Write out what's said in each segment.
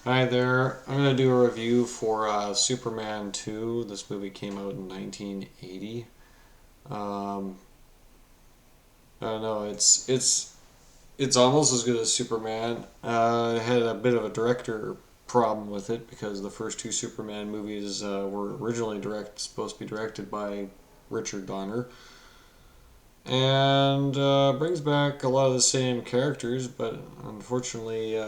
Hi there. I'm going to do a review for Superman 2. This movie came out in 1980. Um, I don't know. It's almost as good as Superman. It had a bit of a director problem with it because the first two Superman movies were originally supposed to be directed by Richard Donner, and brings back a lot of the same characters, but unfortunately.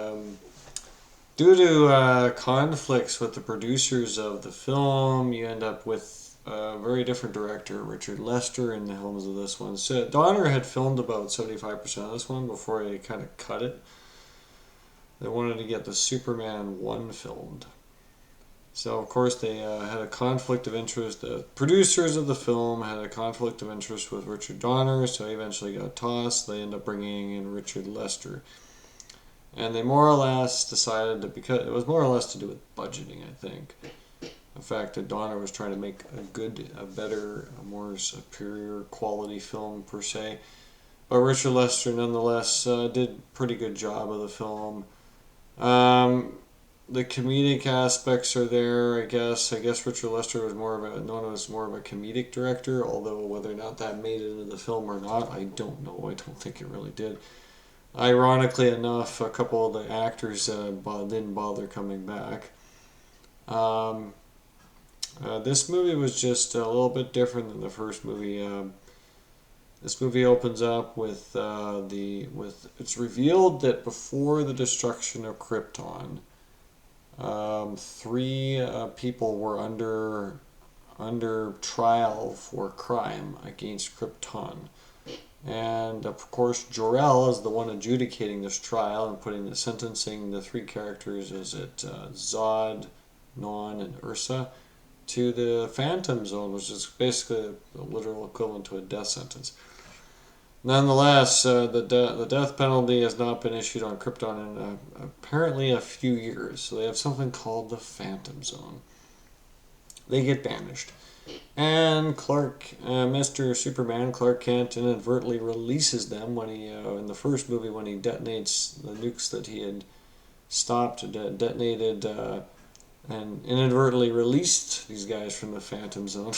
Due to conflicts with the producers of the film, you end up with a very different director, Richard Lester, in the helms of this one. So Donner had filmed about 75% of this one before they kind of cut it. They wanted to get the Superman 1 filmed. So, of course, they had a conflict of interest. The producers of the film had a conflict of interest with Richard Donner, so he eventually got tossed. They ended up bringing in Richard Lester. And they more or less decided that because it was more or less to do with budgeting, I think. The fact that Donner was trying to make a better, a more superior quality film per se. But Richard Lester nonetheless did a pretty good job of the film. Um, the comedic aspects are there, I guess. I guess Richard Lester was known as more of a comedic director, although whether or not that made it into the film or not, I don't know. I don't think it really did. Ironically enough, a couple of the actors didn't bother coming back. Um, this movie was just a little bit different than the first movie. This movie opens up with it's revealed that before the destruction of Krypton, three people were under trial for crime against Krypton. And of course, Jor-El is the one adjudicating this trial and sentencing the three characters, is it Zod, Non, and Ursa, to the Phantom Zone, which is basically the literal equivalent to a death sentence. Nonetheless, the death penalty has not been issued on Krypton in apparently a few years, so they have something called the Phantom Zone. They get banished. And Mr. Superman, Clark Kent, inadvertently releases them when in the first movie, when he detonates the nukes that he had detonated, and inadvertently released these guys from the Phantom Zone.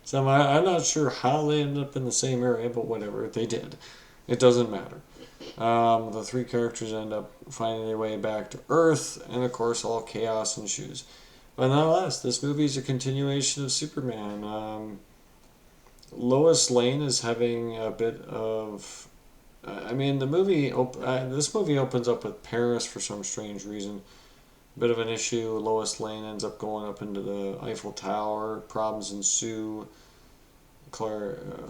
So I'm not sure how they ended up in the same area, but whatever, they did. It doesn't matter. The three characters end up finding their way back to Earth, and of course, all chaos ensues. But nonetheless, this movie is a continuation of Superman. Lois Lane is having a bit of. I mean, this movie opens up with Paris for some strange reason. A bit of an issue. Lois Lane ends up going up into the Eiffel Tower. Problems ensue.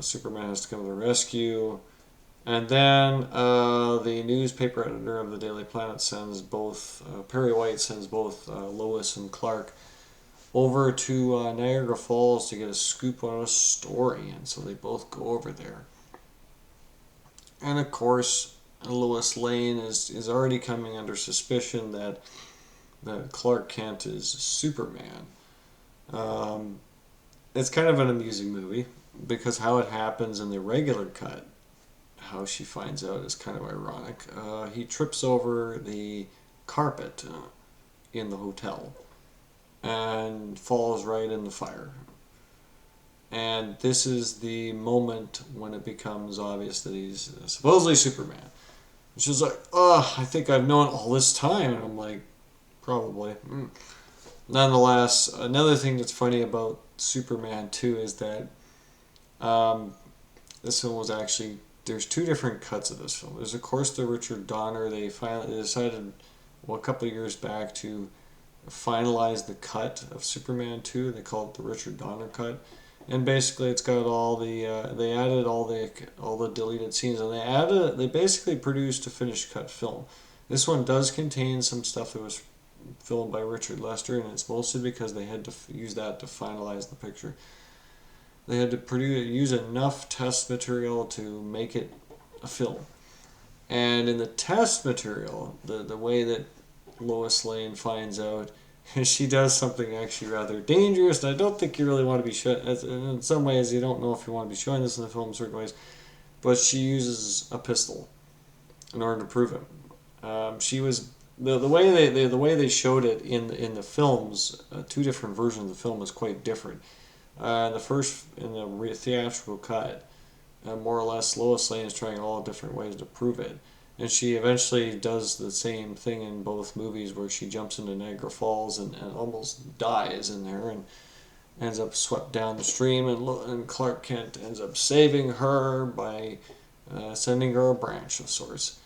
Superman has to come to the rescue. And then the newspaper editor of the Daily Planet sends Perry White sends both Lois and Clark over to Niagara Falls to get a scoop on a story, and so they both go over there. And of course, Lois Lane is already coming under suspicion that Clark Kent is Superman. Um, it's kind of an amusing movie because how it happens in the regular cut, how she finds out is kind of ironic. He trips over the carpet in the hotel and falls right in the fire. And this is the moment when it becomes obvious that he's supposedly Superman. And she's like, "Oh, I think I've known all this time." And I'm like, "Probably." Nonetheless, another thing that's funny about Superman 2 is that um, this film was actually. There's two different cuts of this film. There's, of course, the Richard Donner. They finally decided, well, a couple of years back to finalize the cut of Superman 2. They call it the Richard Donner cut. And basically, it's got they added all the deleted scenes, and they basically produced a finished cut film. This one does contain some stuff that was filmed by Richard Lester, and it's mostly because they had to use that to finalize the picture. They had to use enough test material to make it a film. And in the test material, the way that Lois Lane finds out, she does something actually rather dangerous, and I don't think you really want to be showing. In some ways, you don't know if you want to be showing this in the film in certain ways, but she uses a pistol in order to prove it. She was the way they showed it in the films, two different versions of the film is quite different. In the theatrical cut, more or less Lois Lane is trying all different ways to prove it, and she eventually does the same thing in both movies where she jumps into Niagara Falls and almost dies in there and ends up swept down the stream, and Clark Kent ends up saving her by sending her a branch of sorts.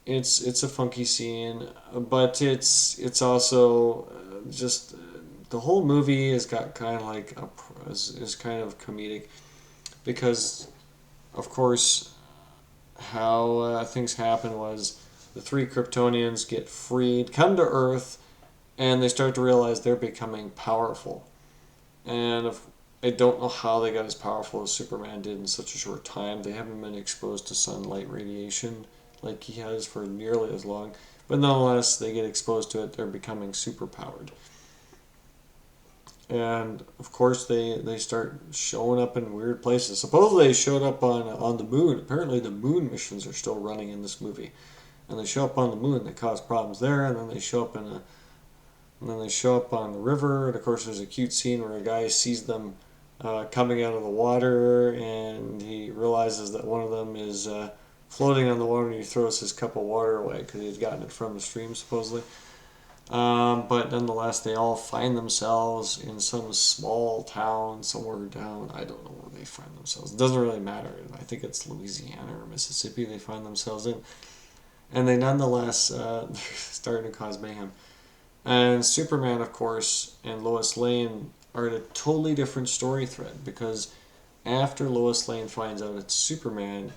It's a funky scene, but it's also just the whole movie has got kind of like is kind of comedic because of course how things happen was the three Kryptonians get freed, come to Earth, and they start to realize they're becoming powerful. And if, I don't know how they got as powerful as Superman did in such a short time. They haven't been exposed to sunlight radiation like he has for nearly as long. But nonetheless, they get exposed to it. They're becoming superpowered. And of course, they start showing up in weird places. Supposedly, they showed up on the moon. Apparently, the moon missions are still running in this movie. And they show up on the moon. They cause problems there. And then they show up on the river. And of course, there's a cute scene where a guy sees them coming out of the water, and he realizes that one of them is floating on the water, and he throws his cup of water away because he's gotten it from the stream, supposedly. But nonetheless, they all find themselves in some small town somewhere down. I don't know where they find themselves. It doesn't really matter. I think it's Louisiana or Mississippi they find themselves in. And they nonetheless starting to cause mayhem. And Superman, of course, and Lois Lane are in a totally different story thread because after Lois Lane finds out it's Superman,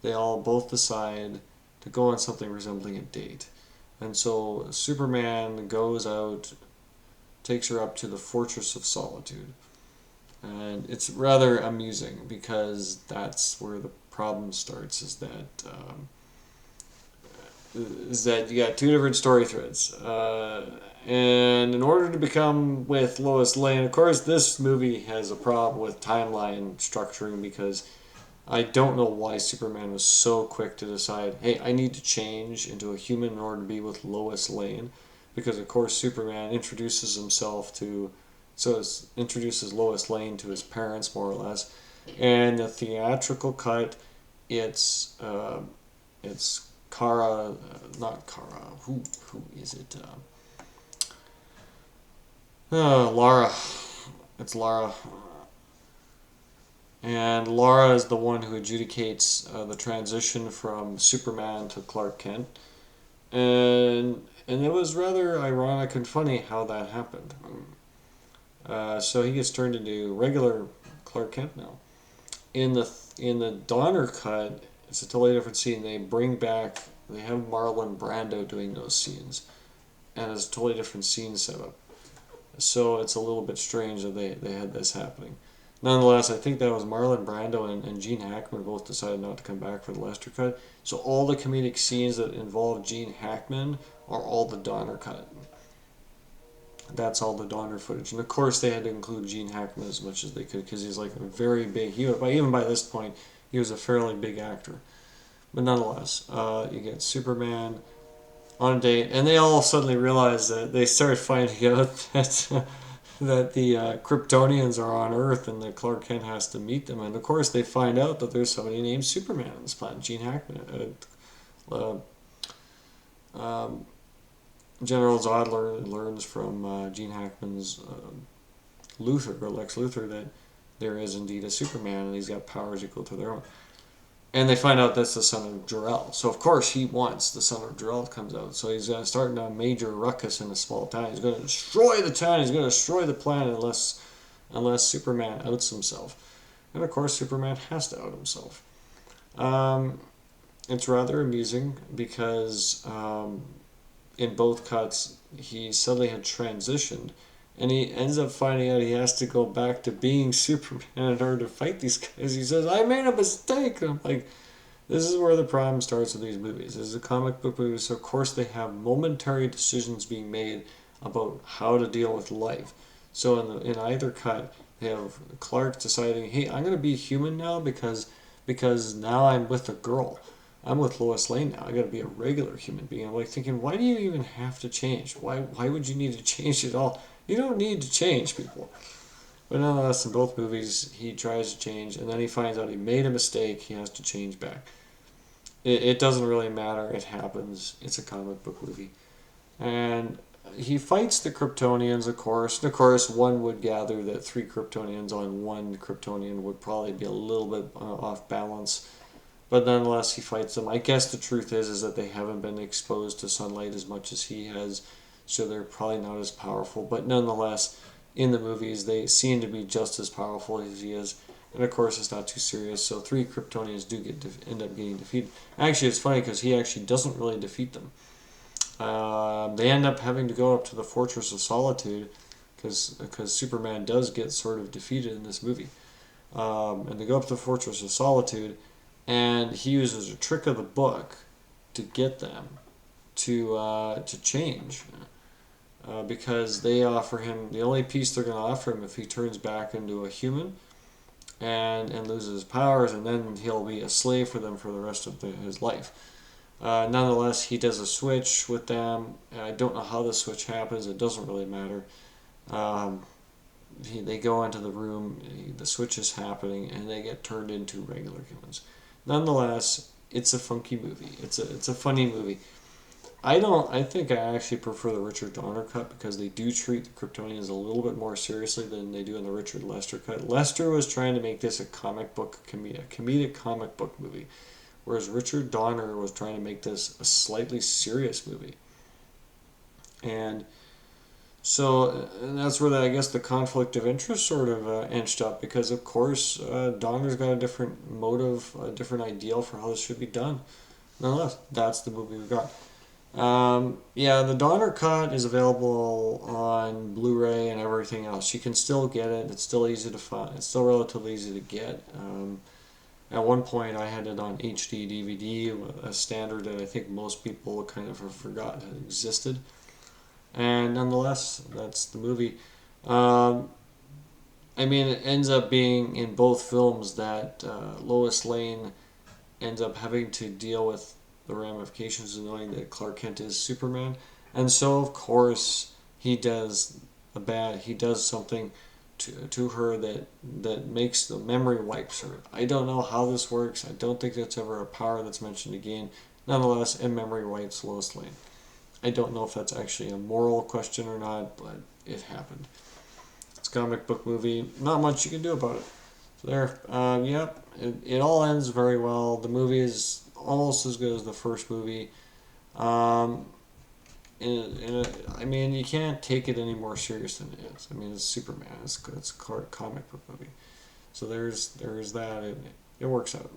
they all both decide to go on something resembling a date. And so Superman goes out, takes her up to the Fortress of Solitude. And it's rather amusing because that's where the problem starts, is that you got two different story threads. And in order to become with Lois Lane, of course, this movie has a problem with timeline structuring because I don't know why Superman was so quick to decide, hey, I need to change into a human in order to be with Lois Lane. Because, of course, Superman introduces introduces Lois Lane to his parents, more or less. And the theatrical cut, it's Kara, not Kara, who is it? Lara. It's Lara. And Lara is the one who adjudicates the transition from Superman to Clark Kent. And it was rather ironic and funny how that happened. So he gets turned into regular Clark Kent now. In the Donner cut, it's a totally different scene. They have Marlon Brando doing those scenes. And it's a totally different scene setup. So it's a little bit strange that they had this happening. Nonetheless, I think that was Marlon Brando and Gene Hackman both decided not to come back for the Lester cut. So all the comedic scenes that involve Gene Hackman are all the Donner cut. That's all the Donner footage. And of course they had to include Gene Hackman as much as they could because he's like a very big, even by this point, he was a fairly big actor. But nonetheless, you get Superman on a date, and they all suddenly realize that they start finding out that the Kryptonians are on Earth and that Clark Kent has to meet them. And of course, they find out that there's somebody named Superman on this planet, Gene Hackman. General Zod learns from Gene Hackman's Luthor, or Lex Luthor, that there is indeed a Superman and he's got powers equal to their own. And they find out that's the son of Jor-El. So, of course, he wants the son of Jor-El comes out. So he's starting a major ruckus in a small town. He's going to destroy the town. He's going to destroy the planet unless Superman outs himself. And, of course, Superman has to out himself. It's rather amusing because in both cuts, he suddenly had transitioned. And he ends up finding out he has to go back to being Superman in order to fight these guys. He says, I made a mistake. And I'm like, this is where the problem starts with these movies. This is a comic book movie, so of course they have momentary decisions being made about how to deal with life. So in either cut, they have Clark deciding, hey, I'm going to be human now because now I'm with a girl. I'm with Lois Lane now. I got to be a regular human being. I'm like thinking, why do you even have to change? Why would you need to change at all? You don't need to change, people. But nonetheless, in both movies, he tries to change, and then he finds out he made a mistake. He has to change back. It doesn't really matter. It happens. It's a comic book movie. And he fights the Kryptonians, of course. And of course, one would gather that 3 Kryptonians on 1 Kryptonian would probably be a little bit off balance. But nonetheless, he fights them. I guess the truth is that they haven't been exposed to sunlight as much as he has, so they're probably not as powerful. But nonetheless, in the movies, they seem to be just as powerful as he is. And of course, it's not too serious. So 3 Kryptonians do end up getting defeated. Actually, it's funny because he actually doesn't really defeat them. They end up having to go up to the Fortress of Solitude because Superman does get sort of defeated in this movie. And they go up to the Fortress of Solitude, and he uses a trick of the book to get them to change. Because they offer him the only piece they're going to offer him if he turns back into a human and loses his powers, and then he'll be a slave for them for the rest of his life. Nonetheless, he does a switch with them. I don't know how the switch happens. It doesn't really matter. They go into the room, the switch is happening, and they get turned into regular humans. Nonetheless, it's a funky movie. It's a funny movie. I think I actually prefer the Richard Donner cut because they do treat the Kryptonians a little bit more seriously than they do in the Richard Lester cut. Lester was trying to make this a comedic comic book movie, whereas Richard Donner was trying to make this a slightly serious movie. And that's where I guess the conflict of interest sort of inched up because, of course, Donner's got a different motive, a different ideal for how this should be done. Nonetheless, that's the movie we got. The Donner cut is available on Blu-ray and everything else. You can still get it. It's still easy to find. It's still relatively easy to get. At one point, I had it on HD DVD, a standard that I think most people kind of have forgotten existed. And nonetheless, that's the movie. It ends up being in both films that Lois Lane ends up having to deal with the ramifications of knowing that Clark Kent is Superman, and so of course he does something to her that makes the memory wipes her. I don't know how this works. I don't think that's ever a power that's mentioned again. Nonetheless, in memory wipes Lois Lane. I don't know if that's actually a moral question or not, but it happened. It's a comic book movie. Not much you can do about it. So there, it all ends very well. The movie is almost as good as the first movie. You can't take it any more serious than it is. It's Superman. It's a comic book movie. So there's that. It works out.